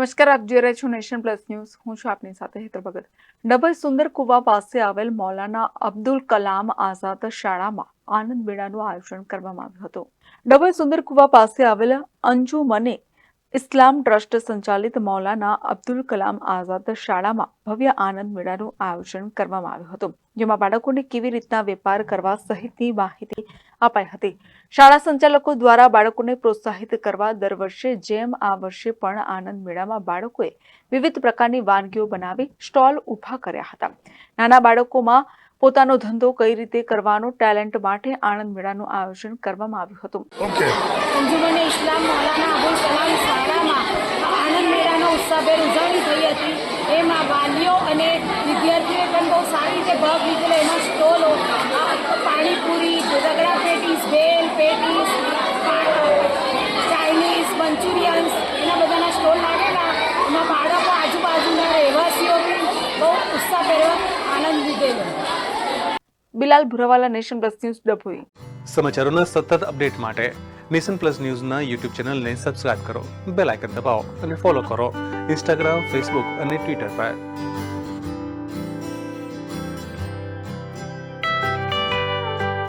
નમસ્કાર, આપ જોઈ રહ્યા છો નેશન પ્લસ ન્યૂઝ. હું છું આપની સાથે હેતર ભગત. ડભોઈ સુંદર કુવા પાસે આવેલ મૌલાના અબ્દુલ કલામ આઝાદ શાળામાં આનંદ મેળાનું આયોજન કરવામાં આવ્યું હતું. ડભોઈ સુંદર કુવા પાસે આવેલ અંજુમને ઇસ્લામ ટ્રસ્ટ સંચાલિત મૌલાના અબ્દુલ કલામ આઝાદ શાળામાં ભવ્ય આનંદ મેળાનું આયોજન કરવામાં આવ્યું હતું, જેમાં બાળકોને કેવી રીતના વેપાર કરવા સહિતની માહિતી અપાઈ હતી. શાળા સંચાલકો દ્વારા બાળકોને પ્રોત્સાહિત કરવા દર વર્ષે જેમ આ વર્ષે પણ આનંદ મેળામાં બાળકોએ વિવિધ પ્રકારની વાનગીઓ બનાવી સ્ટોલ ઊભા કર્યા હતા. નાના બાળકોમાં પોતાનો ધંધો કઈ રીતે કરવાનો ટેલેન્ટ માટે આનંદ મેળાનું આયોજન કરવામાં આવ્યું હતું. અંજુમને ઇસ્લામ મૌલાના અબુલ કલામ શાળામાં આનંદ મેળાનો ઉત્સાહભેર ઉજવણી થઈ હતી. એમાં વાલીઓ અને વિદ્યાર્થીઓએ પણ બહુ સારી રીતે ભાગ લીધેલો. એમાં સ્ટોલો પાણીપુરી, રગડા પેટીસ, ભેલ પેટીસ, ચાઇનીઝ, મંચુરિયન્સ એના બધાના સ્ટોલ લાગેલા. એમાં બાળકો આજુબાજુના રહેવાસીઓ બહુ ઉત્સાહભેર આનંદ લીધેલો. Bilal Bhurawala, nation plus news, Dabhoi. સમાચારોના સતત અપડેટ માટે નેશન પ્લસ ન્યૂઝના યુટ્યુબ ચેનલને સબસ્ક્રાઇબ કરો, બેલ આઇકન દબાવો અને ફોલો કરો ઇન્સ્ટાગ્રામ, ફેસબુક અને ટ્વિટર પર.